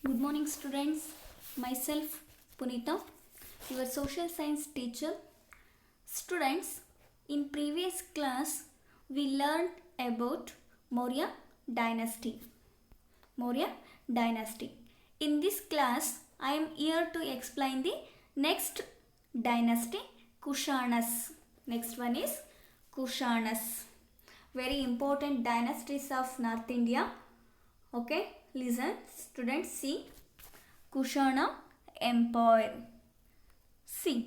Good morning, students. Myself, Punita, your social science teacher. Students, in previous class, we learned about Maurya dynasty. Maurya dynasty. In this class, I am here to explain the next dynasty, Kushanas. Next one is Kushanas. Very important dynasties of North India. Okay, listen, students, see. Kushana Empire. See.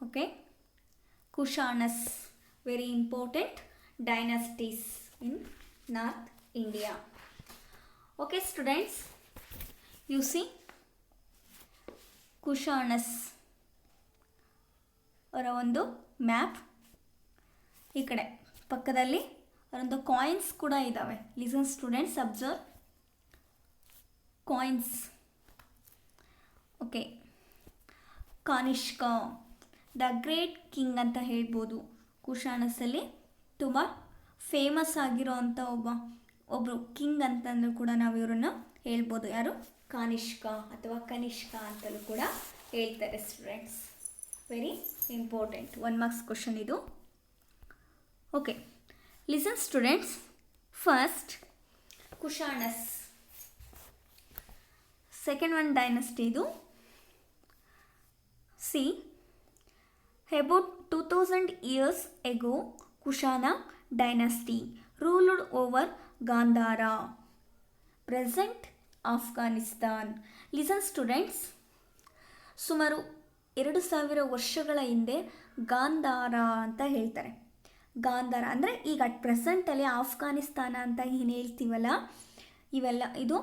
Okay, Kushanas. Very important dynasties in North India. Okay, students, you see Kushanas ಅವರ ಒಂದು map ಈ ಕಡೆ ಪಕ್ಕದಲ್ಲಿ ಅವರೊಂದು coins ಕೂಡ ಇದ್ದಾವೆ. Listen students, observe coins. Okay, Kanishka the great king ಅಂತ ಹೇಳ್ಬೋದು. ಕುಶಾನಸಲ್ಲಿ ತುಂಬ ಫೇಮಸ್ ಆಗಿರೋ ಅಂಥ ಒಬ್ಬರು ಕಿಂಗ್ ಅಂತಂದ್ರೂ ಕೂಡ ನಾವು ಇವರನ್ನು ಹೇಳ್ಬೋದು. ಯಾರು? ಕಾನಿಷ್ಕ ಅಥವಾ ಕನಿಷ್ಕ ಅಂತಲೂ ಕೂಡ ಹೇಳ್ತಾರೆ students. Very important 1 marks question ಇದು. Okay, listen students. First Kushanas, second one dynasty ಇದು. See, about 2000 years ago Kushana dynasty ruled over Gandhara, present Afghanistan. Listen students, ಸುಮಾರು 2000 ವರ್ಷಗಳ ಹಿಂದೆ ಗಾಂಧಾರ ಅಂತ ಹೇಳ್ತಾರೆ. ಗಾಂಧಾರ ಅಂದರೆ ಈಗ ಅಟ್ ಪ್ರೆಸೆಂಟಲ್ಲಿ ಆಫ್ಘಾನಿಸ್ತಾನ ಅಂತ ಏನು ಹೇಳ್ತೀವಲ್ಲ, ಇವೆಲ್ಲ ಇದು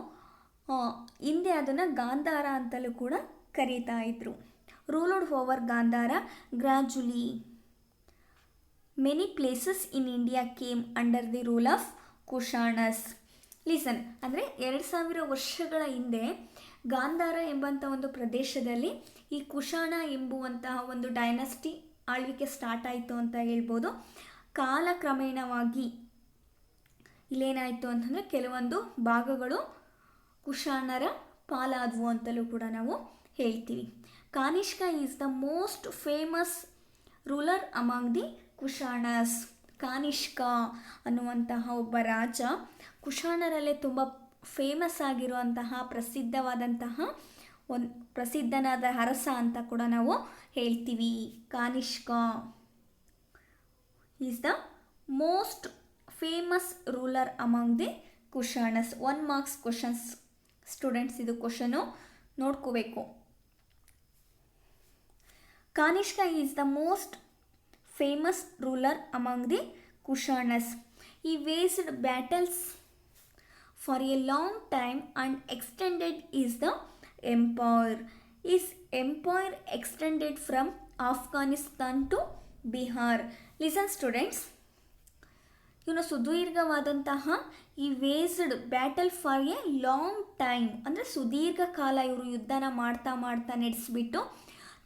ಹಿಂದೆ ಅದನ್ನು ಗಾಂಧಾರ ಅಂತಲೂ ಕೂಡ ಕರೀತಾ ಇದ್ರು. Ruled over Gandhara gradually many places in India came under the rule of Kushanas. Listen, ಅಂದರೆ 2000 ವರ್ಷಗಳ ಹಿಂದೆ ಗಾಂಧಾರ ಎಂಬಂಥ ಒಂದು ಪ್ರದೇಶದಲ್ಲಿ ಈ ಕುಶಾನ ಎಂಬುವಂತಹ ಒಂದು ಡೈನಸ್ಟಿ ಆಳ್ವಿಕೆ ಸ್ಟಾರ್ಟ್ ಆಯಿತು ಅಂತ ಹೇಳ್ಬೋದು. ಕಾಲಕ್ರಮೇಣವಾಗಿ ಇಲ್ಲೇನಾಯಿತು ಅಂತಂದರೆ ಕೆಲವೊಂದು ಭಾಗಗಳು ಕುಶಾನರ ಪಾಲಾದವು ಅಂತಲೂ ಕೂಡ ನಾವು ಹೇಳ್ತೀವಿ. Kanishka is the most famous ruler among the Kushanas. Kanishka ಅನ್ನುವಂತಹ ಒಬ್ಬ ರಾಜ ಕುಶಾನರಲ್ಲೇ ತುಂಬ ಫೇಮಸ್ ಆಗಿರುವಂತಹ ಪ್ರಸಿದ್ಧವಾದಂತಹ ಪ್ರಸಿದ್ಧನಾದ ಅರಸ ಅಂತ ಕೂಡ ನಾವು ಹೇಳ್ತೀವಿ. Kanishka is the most famous ruler among the Kushanas. 1 marks questions students, ಇದು ಕ್ವಶನು ನೋಡ್ಕೋಬೇಕು. Kanishka is the most famous ruler among the Kushanas. He waged battles for a long time and extended the empire. His empire extended from Afghanistan to Bihar. Listen students, ಇವನು ಸುದೀರ್ಘವಾದಂತಹ he waged battle for a long time ಅಂದರೆ ಸುದೀರ್ಘ ಕಾಲ ಇವರು ಯುದ್ಧನ ಮಾಡ್ತಾ ನಡೆಸಿಬಿಟ್ಟು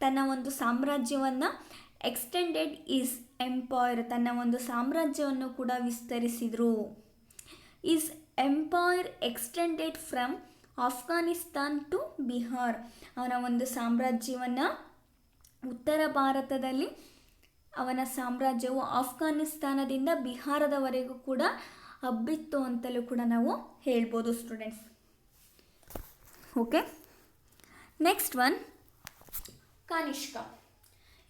ತನ್ನ ಒಂದು ಸಾಮ್ರಾಜ್ಯವನ್ನು ಎಕ್ಸ್ಟೆಂಡೆಡ್ ಈಸ್ ಎಂಪೈರ್, ತನ್ನ ಒಂದು ಸಾಮ್ರಾಜ್ಯವನ್ನು ಕೂಡ ವಿಸ್ತರಿಸಿದರು. His empire extended from Afghanistan to Bihar. ಅವನ ಒಂದು ಸಾಮ್ರಾಜ್ಯವನ್ನು ಉತ್ತರ ಭಾರತದಲ್ಲಿ ಅವನ ಸಾಮ್ರಾಜ್ಯವು ಆಫ್ಘಾನಿಸ್ತಾನದಿಂದ ಬಿಹಾರದವರೆಗೂ ಕೂಡ ಹಬ್ಬಿತ್ತು ಅಂತಲೂ ಕೂಡ ನಾವು ಹೇಳ್ಬೋದು students. Okay, next one Kanishka.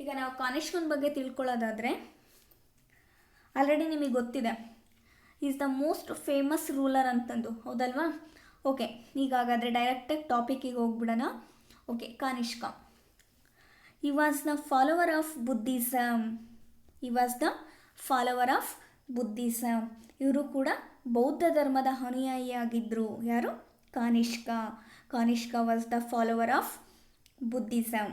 ಈಗ ನಾವು ಕಾನಿಷ್ಕನ ಬಗ್ಗೆ ತಿಳ್ಕೊಳ್ಳೋದಾದರೆ ಆಲ್ರೆಡಿ ನಿಮಗೆ ಗೊತ್ತಿದೆ, is the most famous ruler ಅಂತಂದು, ಹೌದಲ್ವಾ? ಓಕೆ, ಈಗಾಗಾದರೆ ಡೈರೆಕ್ಟಾಗಿ ಟಾಪಿಕ್ಕಿಗೆ ಹೋಗ್ಬಿಡೋಣ. Okay, Kanishka he was the follower of Buddhism. He was the follower of Buddhism. ಇವರು ಕೂಡ ಬೌದ್ಧ ಧರ್ಮದ ಅನುಯಾಯಿಯಾಗಿದ್ದರು. ಯಾರು? Kanishka. Kanishka was the follower of Buddhism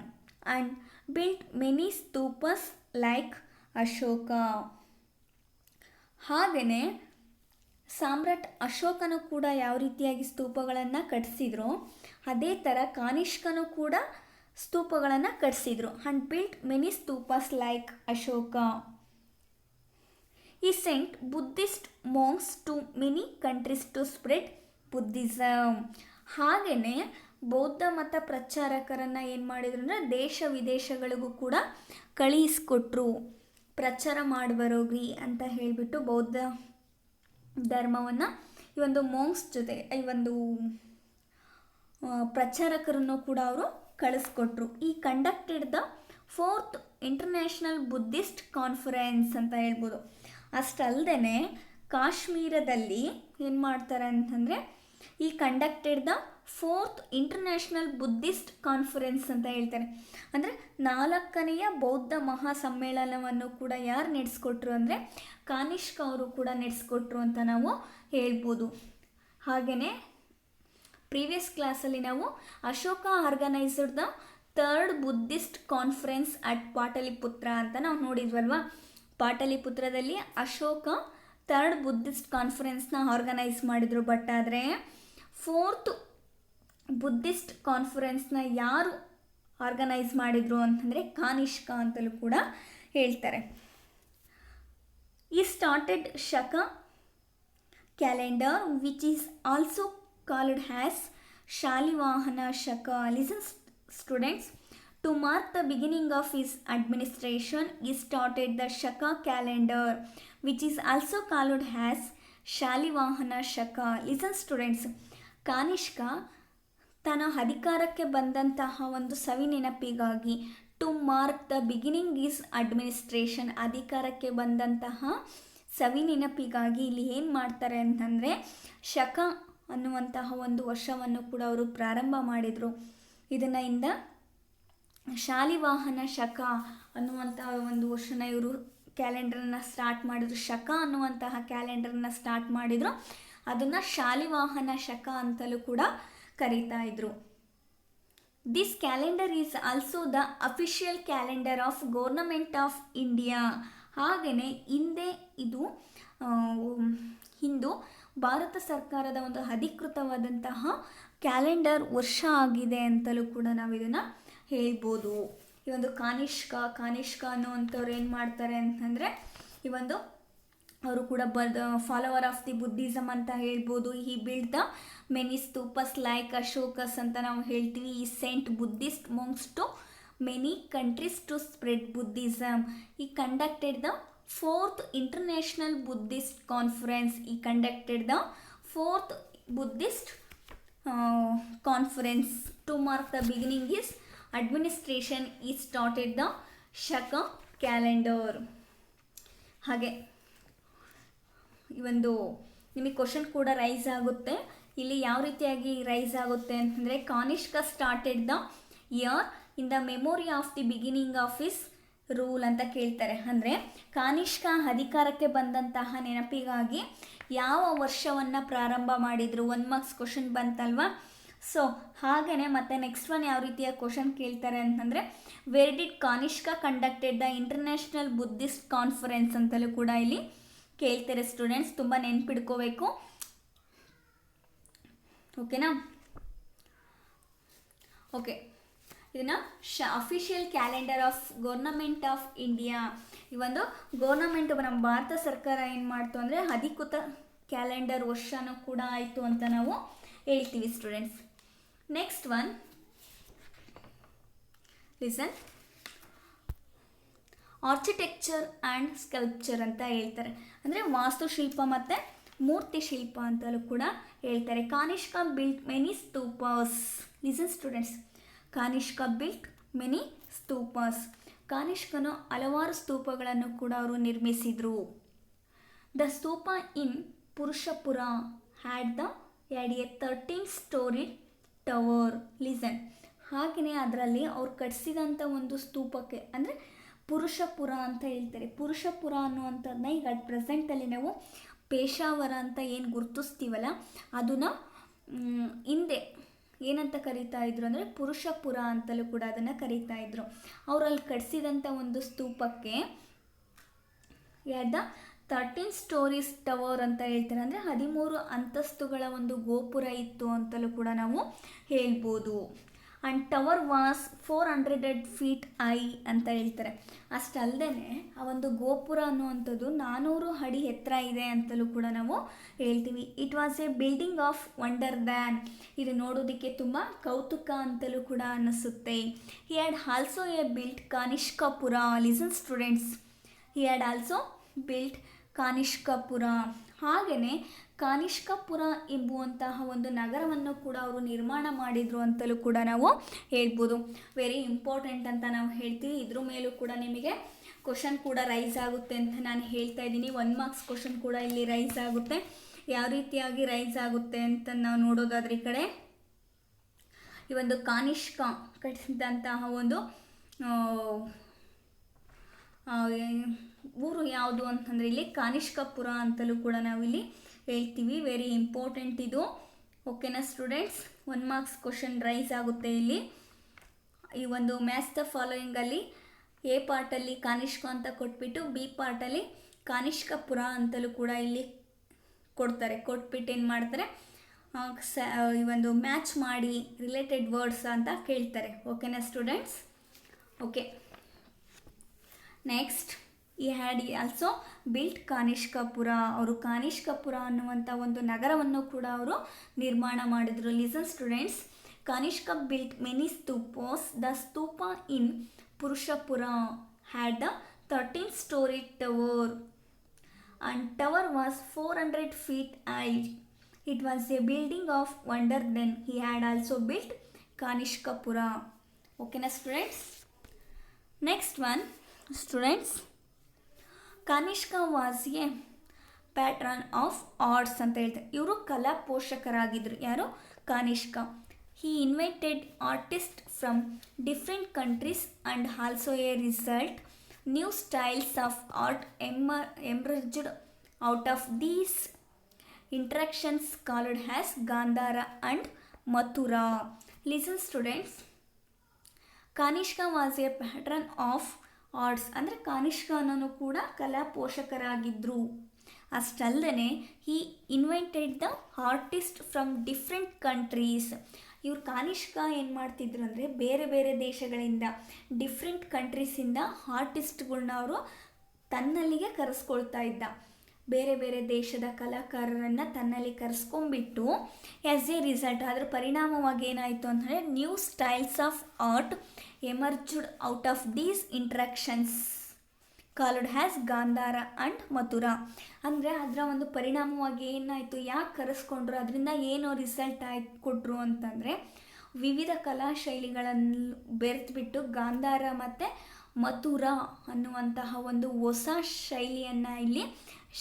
and built many stupas like Ashoka. ಹಾಗೆಯೇ ಸಾಮ್ರಾಟ್ ಅಶೋಕನು ಕೂಡ ಯಾವ ರೀತಿಯಾಗಿ ಸ್ತೂಪಗಳನ್ನು ಕಟ್ಟಿಸಿದ್ರು, ಅದೇ ಥರ ಕಾನಿಷ್ಕನು ಕೂಡ ಸ್ತೂಪಗಳನ್ನು ಕಟ್ಟಿಸಿದ್ರು. And built many stupas like Ashoka. He sent Buddhist monks to many countries to spread Buddhism. ಹಾಗೆಯೇ ಬೌದ್ಧ ಮತ ಪ್ರಚಾರಕರನ್ನು ಏನು ಮಾಡಿದ್ರು ಅಂದರೆ ದೇಶ ವಿದೇಶಗಳಿಗೂ ಕೂಡ ಕಳಿಸ್ಕೊಟ್ರು. ಪ್ರಚಾರ ಮಾಡುವರೋಗ್ರಿ ಅಂತ ಹೇಳಿಬಿಟ್ಟು ಬೌದ್ಧ ಧರ್ಮವನ್ನು ಈ ಒಂದು ಮೋಂಕ್ಸ್ ಜೊತೆ ಈ ಒಂದು ಪ್ರಚಾರಕರನ್ನು ಕೂಡ ಅವರು ಕಳಿಸ್ಕೊಟ್ರು. ಈ conducted the 4th international Buddhist conference ಅಂತ ಹೇಳ್ಬೋದು. ಅಷ್ಟಲ್ಲದೆ ಕಾಶ್ಮೀರದಲ್ಲಿ ಏನು ಮಾಡ್ತಾರೆ ಅಂತಂದರೆ ಈ conducted the 4th international Buddhist conference ಅಂತ ಹೇಳ್ತಾರೆ. ಅಂದರೆ 4ನೇ ಬೌದ್ಧ ಮಹಾಸಮ್ಮೇಳನವನ್ನು ಕೂಡ ಯಾರು ನಡೆಸ್ಕೊಟ್ರು ಅಂದರೆ ಕಾನಿಷ್ಕ ಅವರು ಕೂಡ ನಡೆಸ್ಕೊಟ್ರು ಅಂತ ನಾವು ಹೇಳ್ಬೋದು. ಹಾಗೆಯೇ ಪ್ರೀವಿಯಸ್ ಕ್ಲಾಸಲ್ಲಿ ನಾವು Ashoka organised the 3rd Buddhist conference at Pataliputra ಅಂತ ನಾವು ನೋಡಿದ್ವಲ್ವ. ಪಾಟಲಿಪುತ್ರದಲ್ಲಿ ಅಶೋಕ 3rd ಬುದ್ಧಿಸ್ಟ್ ಕಾನ್ಫರೆನ್ಸ್ನ ಆರ್ಗನೈಸ್ ಮಾಡಿದರು. ಬಟ್ ಆದರೆ 4th ಬುದ್ಧಿಸ್ಟ್ ಕಾನ್ಫರೆನ್ಸ್ನ ಯಾರು ಆರ್ಗನೈಸ್ ಮಾಡಿದರು ಅಂತಂದರೆ ಕಾನಿಷ್ಕ ಅಂತಲೂ ಕೂಡ ಹೇಳ್ತಾರೆ. ಈ ಸ್ಟಾರ್ಟೆಡ್ ಶಕ calendar which is also called as Shalivahana Shaka. Listen students, to mark the beginning of his administration, he started the Shaka calendar which is also called as Shalivahana Shaka. Listen students, Kanishka ತನ್ನ ಅಧಿಕಾರಕ್ಕೆ ಬಂದಂತಹ ಒಂದು ಸವಿ ನೆನಪಿಗಾಗಿ to mark the beginning his administration, ಅಧಿಕಾರಕ್ಕೆ ಬಂದಂತಹ ಸವಿ ನೆನಪಿಗಾಗಿ ಇಲ್ಲಿ ಏನು ಮಾಡ್ತಾರೆ ಅಂತಂದರೆ ಶಕ ಅನ್ನುವಂತಹ ಒಂದು ವರ್ಷವನ್ನು ಕೂಡ ಅವರು ಪ್ರಾರಂಭ ಮಾಡಿದರು. ಇದರಿಂದ ಶಾಲಿವಾಹನ ಶಕ ಅನ್ನುವಂತಹ ಒಂದು ವರ್ಷನ ಇವರು ಕ್ಯಾಲೆಂಡರನ್ನು ಸ್ಟಾರ್ಟ್ ಮಾಡಿದರು. ಶಕ ಅನ್ನುವಂತಹ ಕ್ಯಾಲೆಂಡರನ್ನು ಸ್ಟಾರ್ಟ್ ಮಾಡಿದರು. ಅದನ್ನು ಶಾಲಿವಾಹನ ಶಕ ಅಂತಲೂ ಕೂಡ ಕರೀತಾ ಇದ್ರು. This calendar is also the official calendar of government of India. ಹಾಗೆಯೇ ಹಿಂದೆ ಇದು ಹಿಂದೂ ಭಾರತ ಸರ್ಕಾರದ ಒಂದು ಅಧಿಕೃತವಾದಂತಹ ಕ್ಯಾಲೆಂಡರ್ ವರ್ಷ ಆಗಿದೆ ಅಂತಲೂ ಕೂಡ ನಾವು ಇದನ್ನು ಹೇಳ್ಬೋದು. ಈ ಒಂದು ಕಾನಿಷ್ಕ ಅನ್ನುವಂಥವ್ರು ಏನು ಮಾಡ್ತಾರೆ ಅಂತಂದರೆ ಈ ಒಂದು ಅವರು ಕೂಡ ಫಾಲೋವರ್ ಆಫ್ ದಿ ಬುದ್ಧಿಸಮ್ ಅಂತ ಹೇಳ್ಬೋದು. He build the many stupas like Ashokas ಅಂತ ನಾವು ಹೇಳ್ತೀವಿ. He sent Buddhist monks to many countries to spread Buddhism. He conducted the 4th international Buddhist conference. He conducted the 4th Buddhist conference to mark the beginning his administration he's started the Saka calendar. ಹಾಗೆ ಈ ಒಂದು ನಿಮಗೆ question ಕೂಡ rice ಆಗುತ್ತೆ. ಇಲ್ಲಿ ಯಾವ ರೀತಿಯಾಗಿ rice ಆಗುತ್ತೆ ಅಂತಂದರೆ Kanishka started the year in the memory of the beginning of his rule ಅಂತ ಕೇಳ್ತಾರೆ. ಅಂದರೆ ಕಾನಿಷ್ಕ ಅಧಿಕಾರಕ್ಕೆ ಬಂದಂತಹ ನೆನಪಿಗಾಗಿ ಯಾವ ವರ್ಷವನ್ನು ಪ್ರಾರಂಭ ಮಾಡಿದರು, 1 ಮಾರ್ಕ್ಸ್ ಕ್ವಶನ್ ಬಂತಲ್ವಾ. ಸೊ ಹಾಗೆಯೇ ಮತ್ತೆ ನೆಕ್ಸ್ಟ್ ಒನ್ ಯಾವ ರೀತಿಯ ಕ್ವಶನ್ ಕೇಳ್ತಾರೆ ಅಂತಂದರೆ where did Kanishka conducted the international Buddhist conference ಅಂತಲೂ ಕೂಡ ಇಲ್ಲಿ ಕೇಳ್ತಾರೆ ಸ್ಟೂಡೆಂಟ್ಸ್. ತುಂಬ ನೆನ್ಪಿಡ್ಕೋಬೇಕು, ಓಕೆನಾ. ಓಕೆ, ಇದನ್ನು official calendar of government of India. ಈ ಒಂದು ಗೌರ್ನಮೆಂಟ್ ನಮ್ಮ ಭಾರತ ಸರ್ಕಾರ ಏನು ಮಾಡ್ತು ಅಂದರೆ ಅಧಿಕೃತ ಕ್ಯಾಲೆಂಡರ್ ವರ್ಷನೂ ಕೂಡ ಆಯಿತು ಅಂತ ನಾವು ಹೇಳ್ತೀವಿ students. Next one listen, architecture and sculpture ಅಂತ ಹೇಳ್ತಾರೆ. ಅಂದರೆ ವಾಸ್ತುಶಿಲ್ಪ ಮತ್ತು ಮೂರ್ತಿ ಶಿಲ್ಪ ಅಂತಲೂ ಕೂಡ ಹೇಳ್ತಾರೆ. Kanishka built many stupas. Listen students, Kanishka built many stupas. ಕಾನಿಷ್ಕನು ಹಲವಾರು ಸ್ತೂಪಗಳನ್ನು ಕೂಡ ಅವರು ನಿರ್ಮಿಸಿದರು. The stupa in Purushapura had a 13 story tower. Listen, ಹಾಗೆಯೇ ಅದರಲ್ಲಿ ಅವ್ರು ಕಟ್ಟಿಸಿದಂಥ ಒಂದು ಸ್ತೂಪಕ್ಕೆ ಅಂದರೆ ಪುರುಷಪುರ ಅಂತ ಹೇಳ್ತಾರೆ. ಪುರುಷಪುರ ಅನ್ನುವಂಥದ್ದನ್ನ ಈಗ ಅಟ್ ಪ್ರೆಸೆಂಟಲ್ಲಿ ನಾವು ಪೇಶಾವರ ಅಂತ ಏನು ಗುರುತಿಸ್ತೀವಲ್ಲ ಅದನ್ನು ಹಿಂದೆ ಏನಂತ ಕರೀತಾ ಇದ್ರು ಅಂದರೆ ಪುರುಷಪುರ ಅಂತಲೂ ಕೂಡ ಅದನ್ನು ಕರೀತಾ ಇದ್ರು. ಅವರಲ್ಲಿ ಕಟ್ಟಿಸಿದಂಥ ಒಂದು ಸ್ತೂಪಕ್ಕೆ ಯಾರ್ದ 13 ಸ್ಟೋರೀಸ್ ಟವರ್ ಅಂತ ಹೇಳ್ತಾರೆ. ಅಂದರೆ 13 ಅಂತಸ್ತುಗಳ ಒಂದು ಗೋಪುರ ಇತ್ತು ಅಂತಲೂ ಕೂಡ ನಾವು ಹೇಳ್ಬೋದು. And tower was 400 feet I ಅಂತ ಹೇಳ್ತಾರೆ. ಅಷ್ಟಲ್ಲದೆ ಆ ಒಂದು ಗೋಪುರ ಅನ್ನುವಂಥದ್ದು 400 ಅಡಿ ಎತ್ತರ ಇದೆ ಅಂತಲೂ ಕೂಡ ನಾವು ಹೇಳ್ತೀವಿ. It was a building of wonder then, ಇದು ನೋಡೋದಕ್ಕೆ ತುಂಬ ಕೌತುಕ ಅಂತಲೂ ಕೂಡ ಅನ್ನಿಸುತ್ತೆ. He had also a built Kanishkapura. Listen students, he had also built Kanishkapura. ಹಾಗೆಯೇ ಕಾನಿಷ್ಕಪುರ ಎಂಬುವಂತಹ ಒಂದು ನಗರವನ್ನು ಕೂಡ ಅವರು ನಿರ್ಮಾಣ ಮಾಡಿದರು ಅಂತಲೂ ಕೂಡ ನಾವು ಹೇಳ್ಬೋದು. ವೆರಿ ಇಂಪಾರ್ಟೆಂಟ್ ಅಂತ ನಾವು ಹೇಳ್ತೀವಿ. ಇದ್ರ ಮೇಲೂ ಕೂಡ ನಿಮಗೆ ಕ್ವಶನ್ ಕೂಡ ರೈಸ್ ಆಗುತ್ತೆ ಅಂತ ನಾನು ಹೇಳ್ತಾ ಇದ್ದೀನಿ. 1 ಮಾರ್ಕ್ಸ್ ಕ್ವಶನ್ ಕೂಡ ಇಲ್ಲಿ ರೈಸ್ ಆಗುತ್ತೆ. ಯಾವ ರೀತಿಯಾಗಿ ರೈಸ್ ಆಗುತ್ತೆ ಅಂತ ನಾವು ನೋಡೋದಾದ್ರೆ, ಈ ಕಡೆ ಈ ಒಂದು ಕಾನಿಷ್ಕ ಕಟ್ಟಿಸಿದಂತಹ ಒಂದು ಊರು ಯಾವುದು ಅಂತಂದರೆ ಇಲ್ಲಿ ಕಾನಿಷ್ಕಪುರ ಅಂತಲೂ ಕೂಡ ನಾವು ಇಲ್ಲಿ ಹೇಳ್ತೀವಿ. ವೆರಿ ಇಂಪಾರ್ಟೆಂಟ್ ಇದು. ಓಕೆನಾ ಸ್ಟೂಡೆಂಟ್ಸ್, 1 ಮಾರ್ಕ್ಸ್ ಕ್ವಶನ್ ರೈಸ್ ಆಗುತ್ತೆ ಇಲ್ಲಿ. ಈ ಒಂದು ಮ್ಯಾಚ್ ದ ಫಾಲೋಯಿಂಗಲ್ಲಿ ಎ ಪಾರ್ಟಲ್ಲಿ ಕಾನಿಷ್ಕ ಅಂತ ಕೊಟ್ಬಿಟ್ಟು ಬಿ ಪಾರ್ಟಲ್ಲಿ ಕಾನಿಷ್ಕಪುರ ಅಂತಲೂ ಕೂಡ ಇಲ್ಲಿ ಕೊಡ್ತಾರೆ. ಕೊಟ್ಬಿಟ್ಟು ಏನು ಮಾಡ್ತಾರೆ, ಈ ಒಂದು ಮ್ಯಾಚ್ ಮಾಡಿ ರಿಲೇಟೆಡ್ ವರ್ಡ್ಸ್ ಅಂತ ಕೇಳ್ತಾರೆ. ಓಕೆನಾ students? Okay, next he had also built Kanishkapura. ಅವರು ಕಾನಿಷ್ಕಪುರ ಅನ್ನುವಂಥ ಒಂದು ನಗರವನ್ನು ಕೂಡ ಅವರು ನಿರ್ಮಾಣ ಮಾಡಿದರು. Listen students, Kanishka built many stupas. The stupa in Purushapura had the 13-story tower and tower was 400 feet high. It was a building of wonder then. He had also built Kanishkapura. Okay na students? Next one students, Kanishka was a patron of arts ಅಂತ ಹೇಳ್ತಾರೆ. ಇವರು ಕಲಾ ಪೋಷಕರಾಗಿದ್ದರು. ಯಾರು? ಕಾನಿಷ್ಕ. He invited artist from different countries and also a result new styles of art emerged out of these interactions called has Gandhara and Mathura. Listen students, Kanishka was a patron of arts ಅಂದರೆ ಕಾನಿಷ್ಕ ಅನ್ನೋನು ಕೂಡ ಕಲಾ ಪೋಷಕರಾಗಿದ್ದರು. ಅಷ್ಟಲ್ಲದೆ he invited the artist from different countries. ಇವ್ರು ಕಾನಿಷ್ಕ ಏನು ಮಾಡ್ತಿದ್ರು ಅಂದರೆ ಬೇರೆ ಬೇರೆ ದೇಶಗಳಿಂದ, ಡಿಫ್ರೆಂಟ್ ಕಂಟ್ರೀಸಿಂದ ಆರ್ಟಿಸ್ಟ್ಗಳ್ನ ಅವರು ತನ್ನಲ್ಲಿಗೆ ಕರೆಸ್ಕೊಳ್ತಾ ಇದ್ದ. ಬೇರೆ ಬೇರೆ ದೇಶದ ಕಲಾಕಾರರನ್ನು ತನ್ನಲ್ಲಿ ಕರೆಸ್ಕೊಂಡ್ಬಿಟ್ಟು ಆ್ಯಸ್ ಎ ರಿಸಲ್ಟ್ ಅದರ ಪರಿಣಾಮವಾಗಿ ಏನಾಯಿತು ಅಂದರೆ new styles of art emerged out of these interactions called has Gandhara and Mathura. ಅಂದರೆ ಅದರ ಒಂದು ಪರಿಣಾಮವಾಗಿ ಏನಾಯಿತು, ಯಾಕೆ ಕರೆಸ್ಕೊಂಡ್ರು, ಅದರಿಂದ ಏನೋ ರಿಸಲ್ಟ್ ಕೊಟ್ಟರು ಅಂತಂದರೆ ವಿವಿಧ ಕಲಾ ಶೈಲಿಗಳನ್ನು ಬೆರೆತುಬಿಟ್ಟು ಗಾಂಧಾರ ಮತ್ತು ಮಥುರಾ ಅನ್ನುವಂತಹ ಒಂದು ಹೊಸ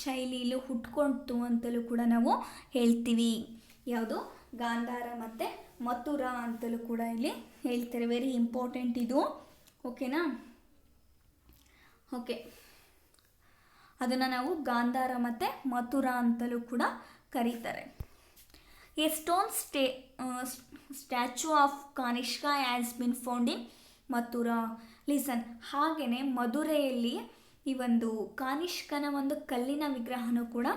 ಶೈಲಿಯಲ್ಲಿ ಹುಟ್ಕೊಳ್ತು ಅಂತಲೂ ಕೂಡ ನಾವು ಹೇಳ್ತೀವಿ. ಯಾವುದು? ಗಾಂಧಾರ ಮತ್ತು ಮಥುರಾ ಅಂತಲೂ ಕೂಡ ಇಲ್ಲಿ ಹೇಳ್ತಾರೆ. ವೆರಿ ಇಂಪಾರ್ಟೆಂಟ್ ಇದು. ಓಕೆನಾ? ಓಕೆ, ಅದನ್ನು ನಾವು ಗಾಂಧಾರ ಮತ್ತು ಮಥುರಾ ಅಂತಲೂ ಕೂಡ ಕರೀತಾರೆ. A stone statue of Kanishka has been found in Mathura. Listen, ಹಾಗೆಯೇ ಮಧುರೆಯಲ್ಲಿ ಈ ಒಂದು ಕಾನಿಷ್ಕನ ಒಂದು ಕಲ್ಲಿನ ವಿಗ್ರಹನೂ ಕೂಡ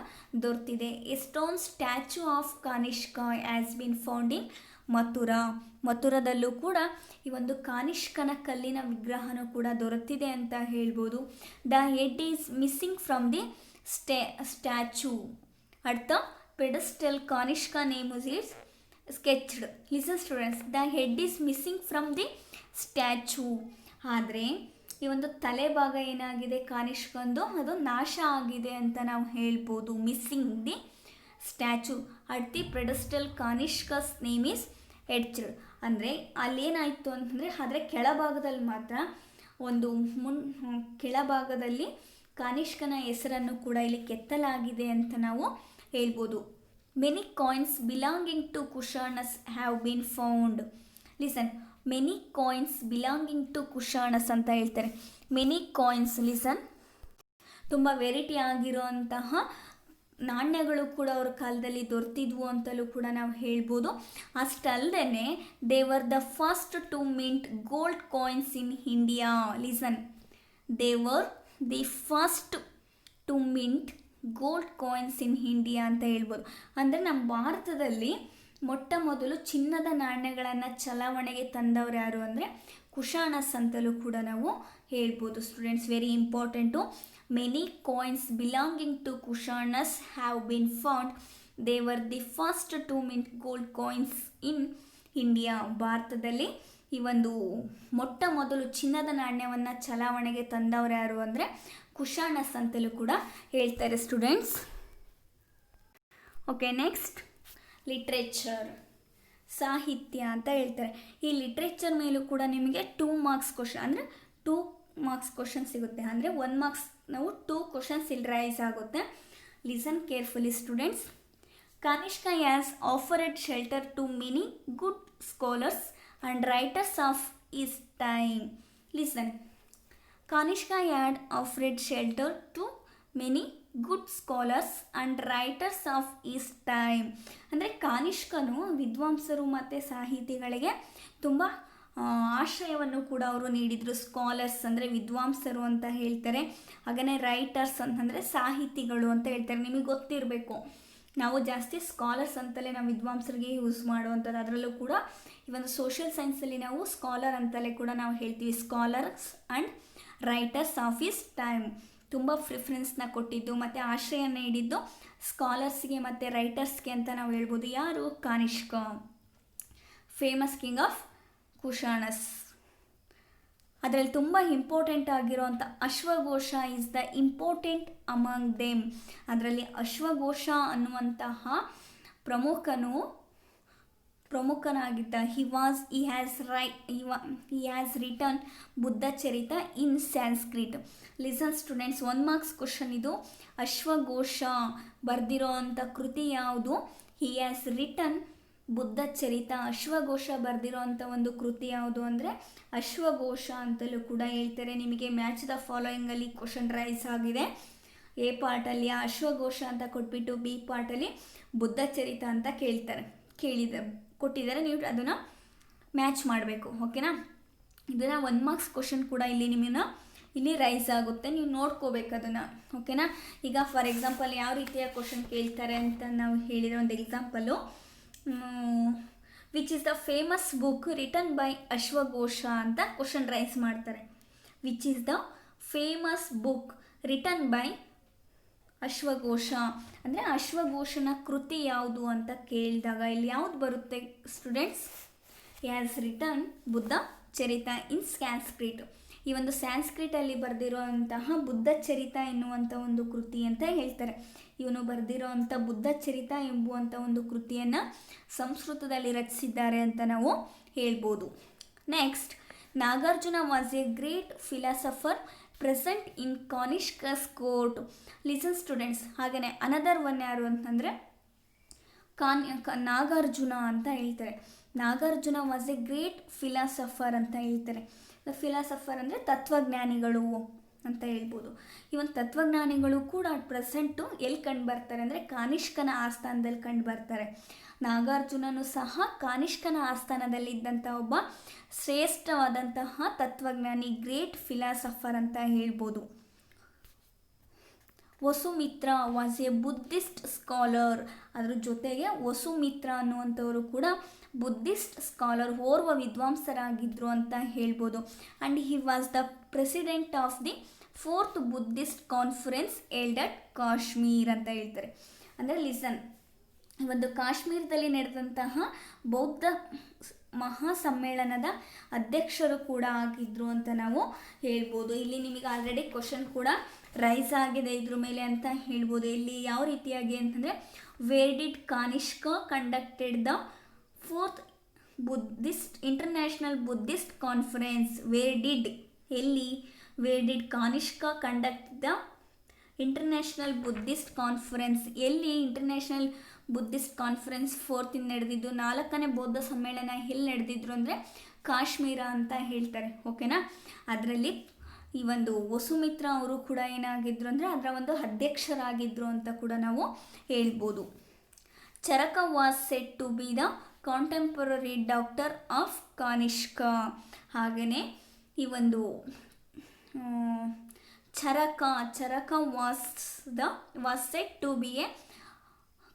ದೊರೆತಿದೆ. A stone statue of Kanishka has been found in Mathura. ಮಥುರಾದಲ್ಲೂ ಕೂಡ ಈ ಒಂದು ಕಾನಿಷ್ಕನ ಕಲ್ಲಿನ ವಿಗ್ರಹನೂ ಕೂಡ ದೊರೆತಿದೆ ಅಂತ ಹೇಳ್ಬೋದು. The head is missing from the statue at the pedestal. Kanishka name is ಸ್ಕೆಚ್ಡ್. Listen students, the head is missing from the statue. ಆದರೆ ಈ ಒಂದು ತಲೆಭಾಗ ಏನಾಗಿದೆ ಕಾನಿಷ್ಕಂದು, ಅದು ನಾಶ ಆಗಿದೆ ಅಂತ ನಾವು ಹೇಳ್ಬೋದು. Missing the statue at the pedestal. Kanishka's name is etched. ಅಂದರೆ ಅಲ್ಲೇನಾಯಿತು ಅಂತಂದರೆ ಅದರ ಕೆಳಭಾಗದಲ್ಲಿ ಮಾತ್ರ ಒಂದು ಕೆಳಭಾಗದಲ್ಲಿ ಕಾನಿಷ್ಕನ ಹೆಸರನ್ನು ಕೂಡ ಇಲ್ಲಿ ಕೆತ್ತಲಾಗಿದೆ ಅಂತ ನಾವು ಹೇಳ್ಬೋದು. Many coins belonging to Kushanas have been found. Listen, many coins belonging to Kushanas ಅಂತ ಹೇಳ್ತಾರೆ. ಮೆನಿ ಕಾಯಿನ್ಸ್, ಲಿಸನ್, ತುಂಬ ವೆರೈಟಿ ಆಗಿರುವಂತಹ ನಾಣ್ಯಗಳು ಕೂಡ ಅವ್ರ ಕಾಲದಲ್ಲಿ ದೊರೆತಿದ್ವು ಅಂತಲೂ ಕೂಡ ನಾವು ಹೇಳ್ಬೋದು. ಅಷ್ಟಲ್ಲದೆ they were the first to mint gold coins in India. Listen, they were the first to mint gold coins in India ಅಂತ ಹೇಳ್ಬೋದು. ಅಂದರೆ ನಮ್ಮ ಭಾರತದಲ್ಲಿ ಮೊಟ್ಟ ಮೊದಲು ಚಿನ್ನದ ನಾಣ್ಯಗಳನ್ನು ಚಲಾವಣೆಗೆ ತಂದವರು ಯಾರು ಅಂದರೆ ಕುಶಾಣಸ್ ಅಂತಲೂ ಕೂಡ ನಾವು ಹೇಳ್ಬೋದು students. Very important. Many coins belonging to Kushanas have been found. They were the first to mint gold coins in India. ಭಾರತದಲ್ಲಿ ಈ ಒಂದು ಮೊಟ್ಟ ಮೊದಲು ಚಿನ್ನದ ನಾಣ್ಯವನ್ನು ಚಲಾವಣೆಗೆ ತಂದವರು ಯಾರು ಅಂದರೆ ಕುಶಾಣಸ್ ಅಂತಲೂ ಕೂಡ ಹೇಳ್ತಾರೆ ಸ್ಟೂಡೆಂಟ್ಸ್. ಓಕೆ, ನೆಕ್ಸ್ಟ್ ಲಿಟ್ರೇಚರ್, ಸಾಹಿತ್ಯ ಅಂತ ಹೇಳ್ತಾರೆ. ಈ ಲಿಟ್ರೇಚರ್ ಮೇಲೂ ಕೂಡ ನಿಮಗೆ 2 ಮಾರ್ಕ್ಸ್ ಕ್ವಶನ್ ಅಂದರೆ 2 ಮಾರ್ಕ್ಸ್ ಕ್ವಶನ್ ಸಿಗುತ್ತೆ. ಅಂದರೆ 1 ಮಾರ್ಕ್ಸ್ ನಾವು 2 ಕ್ವಶನ್ಸ್ ಇಲ್ಲಿ ರೈಸ್ ಆಗುತ್ತೆ. Listen carefully students. Kanishka has offered shelter to many good scholars and writers of his time. Listen. Kanishka had offered shelter to many good scholars and writers of his time. ಅಂದರೆ ಕಾನಿಷ್ಕನು ವಿದ್ವಾಂಸರು ಮತ್ತು ಸಾಹಿತಿಗಳಿಗೆ ತುಂಬ ಆಶ್ರಯವನ್ನು ಕೂಡ ಅವರು ನೀಡಿದರು. Scholars ಅಂದರೆ ವಿದ್ವಾಂಸರು ಅಂತ ಹೇಳ್ತಾರೆ. ಹಾಗೆಯೇ ರೈಟರ್ಸ್ ಅಂತಂದರೆ ಸಾಹಿತಿಗಳು ಅಂತ ಹೇಳ್ತಾರೆ. ನಿಮಗೆ ಗೊತ್ತಿರಬೇಕು, ನಾವು ಜಾಸ್ತಿ ಸ್ಕಾಲರ್ಸ್ ಅಂತಲೇ ನಾವು ವಿದ್ವಾಂಸರಿಗೆ ಯೂಸ್ ಮಾಡುವಂಥದ್ದು. ಅದರಲ್ಲೂ ಕೂಡ ಈ ಒಂದು ಸೋಷಿಯಲ್ ಸೈನ್ಸಲ್ಲಿ ನಾವು ಸ್ಕಾಲರ್ ಅಂತಲೇ ಕೂಡ ನಾವು ಹೇಳ್ತೀವಿ. Scholars and writers of his time ತುಂಬ ಪ್ರಿಫರೆನ್ಸ್ನ ಕೊಟ್ಟಿದ್ದು ಮತ್ತು ಆಶ್ರಯ ನೀಡಿದ್ದು ಸ್ಕಾಲರ್ಸ್ಗೆ ಮತ್ತು ರೈಟರ್ಸ್ಗೆ ಅಂತ ನಾವು ಹೇಳ್ಬೋದು. ಯಾರು? Kanishka, famous king of Kushanas. ಅದರಲ್ಲಿ ತುಂಬ ಇಂಪಾರ್ಟೆಂಟ್ ಆಗಿರೋವಂಥ ಅಶ್ವಘೋಷ is the important among them. ಅದರಲ್ಲಿ ಅಶ್ವಘೋಷ ಅನ್ನುವಂತಹ ಪ್ರಮುಖನಾಗಿದ್ದ. He has written Buddha Charita in Sanskrit. Listen students, 1 marks question ಇದು. ಅಶ್ವಘೋಷ ಬರೆದಿರೋ ಅಂಥ ಕೃತಿ ಯಾವುದು? He has written Buddha Charita. ಅಶ್ವಘೋಷ ಬರೆದಿರೋ ಅಂಥ ಒಂದು ಕೃತಿ ಯಾವುದು ಅಂದರೆ ಅಶ್ವಘೋಷ ಅಂತಲೂ ಕೂಡ ಹೇಳ್ತಾರೆ. ನಿಮಗೆ ಮ್ಯಾಚ್ ದ ಫಾಲೋಯಿಂಗಲ್ಲಿ ಕ್ವಶನ್ ರೈಸ್ ಆಗಿದೆ. ಎ ಪಾರ್ಟಲ್ಲಿ ಅಶ್ವಘೋಷ ಅಂತ ಕೊಟ್ಬಿಟ್ಟು ಬಿ ಪಾರ್ಟಲ್ಲಿ ಬುದ್ಧ ಚರಿತ ಅಂತ ಕೊಟ್ಟಿದ್ದಾರೆ. ನೀವು ಅದನ್ನು ಮ್ಯಾಚ್ ಮಾಡಬೇಕು. ಓಕೆನಾ? ಇದನ್ನು 1 ಮಾರ್ಕ್ಸ್ ಕ್ವಶನ್ ಕೂಡ ಇಲ್ಲಿ ರೈಸ್ ಆಗುತ್ತೆ. ನೀವು ನೋಡ್ಕೋಬೇಕು ಅದನ್ನು. ಓಕೆನಾ? ಈಗ ಫಾರ್ ಎಕ್ಸಾಂಪಲ್ ಯಾವ ರೀತಿಯ ಕ್ವಶನ್ ಕೇಳ್ತಾರೆ ಅಂತ ನಾವು ಹೇಳಿರೋ ಒಂದು example, which is the famous book written by ಅಶ್ವಘೋಷ ಅಂತ ಕ್ವಶನ್ ರೈಸ್ ಮಾಡ್ತಾರೆ. Which is the famous book written by ಅಶ್ವಘೋಷ ಅಂದರೆ ಅಶ್ವಘೋಷನ ಕೃತಿ ಯಾವುದು ಅಂತ ಕೇಳಿದಾಗ ಇಲ್ಲಿ ಯಾವುದು ಬರುತ್ತೆ students? Has written Buddha Charita in Sanskrit. ಈ ಒಂದು ಸ್ಯಾನ್ಸ್ಕ್ರಿಟಲ್ಲಿ ಬರೆದಿರುವಂತಹ ಬುದ್ಧ ಚರಿತ ಎನ್ನುವಂಥ ಒಂದು ಕೃತಿ ಅಂತ ಹೇಳ್ತಾರೆ. ಇವನು ಬರೆದಿರೋ ಅಂಥ ಬುದ್ಧ ಚರಿತ ಎಂಬುವಂಥ ಒಂದು ಕೃತಿಯನ್ನು ಸಂಸ್ಕೃತದಲ್ಲಿ ರಚಿಸಿದ್ದಾರೆ ಅಂತ ನಾವು ಹೇಳ್ಬೋದು. Next, Nagarjuna was a great philosopher present in Kanishka's court. Listen students. ಹಾಗೆಯೇ ಅನದರ್ ಒನ್ ಯಾರು ಅಂತಂದರೆ ನಾಗಾರ್ಜುನ ಅಂತ ಹೇಳ್ತಾರೆ. Nagarjuna was a great philosopher ಅಂತ ಹೇಳ್ತಾರೆ. ಫಿಲಾಸಫರ್ ಅಂದರೆ ತತ್ವಜ್ಞಾನಿಗಳು ಅಂತ ಹೇಳ್ಬೋದು. ಈ ಒಂದು ತತ್ವಜ್ಞಾನಿಗಳು ಕೂಡ ಪ್ರೆಸೆಂಟು ಎಲ್ಲಿ ಕಂಡು ಬರ್ತಾರೆ ಅಂದರೆ ಕಾನಿಷ್ಕನ ಆಸ್ಥಾನದಲ್ಲಿ ಕಂಡು ಬರ್ತಾರೆ. ನಾಗಾರ್ಜುನನು ಸಹ ಕಾನಿಷ್ಕನ ಆಸ್ಥಾನದಲ್ಲಿದ್ದಂಥ ಒಬ್ಬ ಶ್ರೇಷ್ಠವಾದಂತಹ ತತ್ವಜ್ಞಾನಿ, ಗ್ರೇಟ್ ಫಿಲಾಸಫರ್ ಅಂತ ಹೇಳ್ಬೋದು. Vasumitra was A Buddhist scholar. ಅದ್ರ ಜೊತೆಗೆ ವಸುಮಿತ್ರ ಅನ್ನುವಂಥವರು ಕೂಡ ಬುದ್ಧಿಸ್ಟ್ ಸ್ಕಾಲರ್, ಓರ್ವ ವಿದ್ವಾಂಸರಾಗಿದ್ದರು ಅಂತ ಹೇಳ್ಬೋದು. And he was the president of the 4th Buddhist conference held at Kashmir ಅಂತ ಹೇಳ್ತಾರೆ. ಅಂದರೆ ಲಿಸನ್, ಒಂದು ಕಾಶ್ಮೀರದಲ್ಲಿ ನಡೆದಂತಹ ಬೌದ್ಧ ಮಹಾಸಮ್ಮೇಳನದ ಅಧ್ಯಕ್ಷರು ಕೂಡ ಆಗಿದ್ದರು ಅಂತ ನಾವು ಹೇಳ್ಬೋದು. ಇಲ್ಲಿ ನಿಮಗೆ ಆಲ್ರೆಡಿ ಕ್ವಶನ್ ಕೂಡ ರೈಸ್ ಆಗಿದೆ ಇದ್ರ ಮೇಲೆ ಅಂತ ಹೇಳ್ಬೋದು. ಇಲ್ಲಿ ಯಾವ ರೀತಿಯಾಗಿ ಅಂತಂದರೆ, where did Kanishka conducted the 4th international Buddhist conference. Where did Kanishka conduct the international Buddhist conference. ಎಲ್ಲಿ ಇಂಟರ್ನ್ಯಾಷನಲ್ ಬುದ್ಧಿಸ್ಟ್ ಕಾನ್ಫರೆನ್ಸ್ 4th ನಡೆದಿದ್ದು, 4ನೇ ಬೌದ್ಧ ಸಮ್ಮೇಳನ ಎಲ್ಲಿ ನಡೆದಿದ್ರು ಅಂದರೆ ಕಾಶ್ಮೀರ ಅಂತ ಹೇಳ್ತಾರೆ. ಓಕೆನಾ? ಅದರಲ್ಲಿ ಈ ಒಂದು ವಸುಮಿತ್ರ ಅವರು ಕೂಡ ಏನಾಗಿದ್ರು ಅಂದರೆ ಅದರ ಒಂದು ಅಧ್ಯಕ್ಷರಾಗಿದ್ದರು ಅಂತ ಕೂಡ ನಾವು ಹೇಳ್ಬೋದು. Charaka was said to be the contemporary doctor of Kanishka. ಹಾಗೆಯೇ ಈ ಒಂದು Charaka was said to be a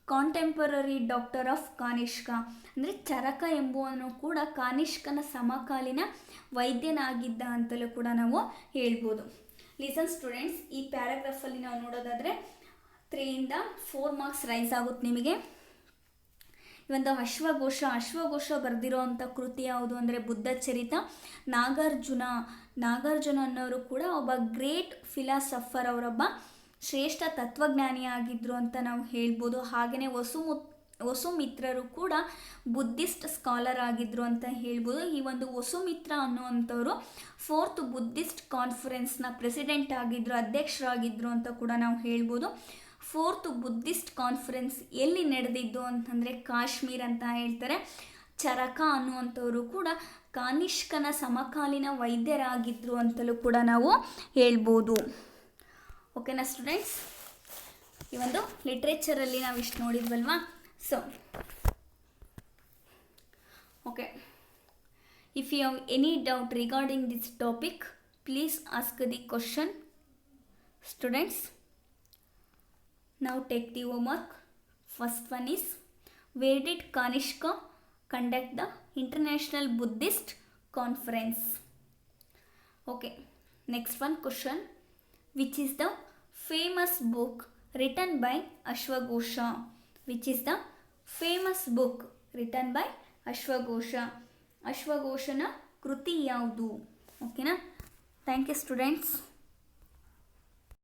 contemporary doctor of Kanishka. ಅಂದರೆ ಚರಕ ಎಂಬುವನು ಕೂಡ ಕಾನಿಷ್ಕನ ಸಮಕಾಲೀನ ವೈದ್ಯನಾಗಿದ್ದ ಅಂತಲೂ ಕೂಡ ನಾವು ಹೇಳ್ಬೋದು. ಲಿಸನ್ ಸ್ಟೂಡೆಂಟ್ಸ್, ಈ ಪ್ಯಾರಾಗ್ರಾಫಲ್ಲಿ ನಾವು ನೋಡೋದಾದರೆ 3ಇಂದ 4 ಮಾರ್ಕ್ಸ್ ರೈಸ್ ಆಗುತ್ತೆ ನಿಮಗೆ. ಈ ಒಂದು ಅಶ್ವಘೋಷ ಬರೆದಿರೋ ಅಂಥ ಕೃತಿ ಯಾವುದು ಅಂದರೆ ಬುದ್ಧ ಚರಿತ. ನಾಗಾರ್ಜುನ ಅನ್ನೋರು ಕೂಡ ಒಬ್ಬ ಗ್ರೇಟ್ ಫಿಲಾಸಫರ್, ಅವರೊಬ್ಬ ಶ್ರೇಷ್ಠ ತತ್ವಜ್ಞಾನಿ ಆಗಿದ್ದರು ಅಂತ ನಾವು ಹೇಳ್ಬೋದು. ಹಾಗೆಯೇ ವಸುಮಿತ್ರರು ಕೂಡ ಬುದ್ಧಿಸ್ಟ್ ಸ್ಕಾಲರ್ ಆಗಿದ್ದರು ಅಂತ ಹೇಳ್ಬೋದು. ಈ ಒಂದು ವಸುಮಿತ್ರ ಅನ್ನುವಂಥವ್ರು 4th ಬುದ್ಧಿಸ್ಟ್ ಕಾನ್ಫರೆನ್ಸ್ನ ಪ್ರೆಸಿಡೆಂಟ್ ಆಗಿದ್ದರು, ಅಧ್ಯಕ್ಷರಾಗಿದ್ದರು ಅಂತ ಕೂಡ ನಾವು ಹೇಳ್ಬೋದು. 4th ಬುದ್ಧಿಸ್ಟ್ ಕಾನ್ಫರೆನ್ಸ್ ಎಲ್ಲಿ ನಡೆದಿದ್ದು ಅಂತಂದರೆ ಕಾಶ್ಮೀರ್ ಅಂತ ಹೇಳ್ತಾರೆ. ಚರಕ ಅನ್ನುವಂಥವರು ಕೂಡ ಕಾನಿಷ್ಕನ ಸಮಕಾಲೀನ ವೈದ್ಯರಾಗಿದ್ದರು ಅಂತಲೂ ಕೂಡ ನಾವು ಹೇಳ್ಬೋದು. ಓಕೆನಾ ಸ್ಟೂಡೆಂಟ್ಸ್, ಈ ಒಂದು ಲಿಟ್ರೇಚರಲ್ಲಿ ನಾವು ಇಷ್ಟು ನೋಡಿದ್ವಲ್ವಾ. So okay, if you have any doubt regarding this topic, please ask the question. Students, now take the homework. First one is, where did Kanishka conduct the International Buddhist Conference? Okay, next one question, which is the famous book written by Ashwagosha? Which is the famous book written by Ashwagosha? ಅಶ್ವಘೋಷನ ಕೃತಿ ಯಾವುದು? ಓಕೆನಾ? Thank you students.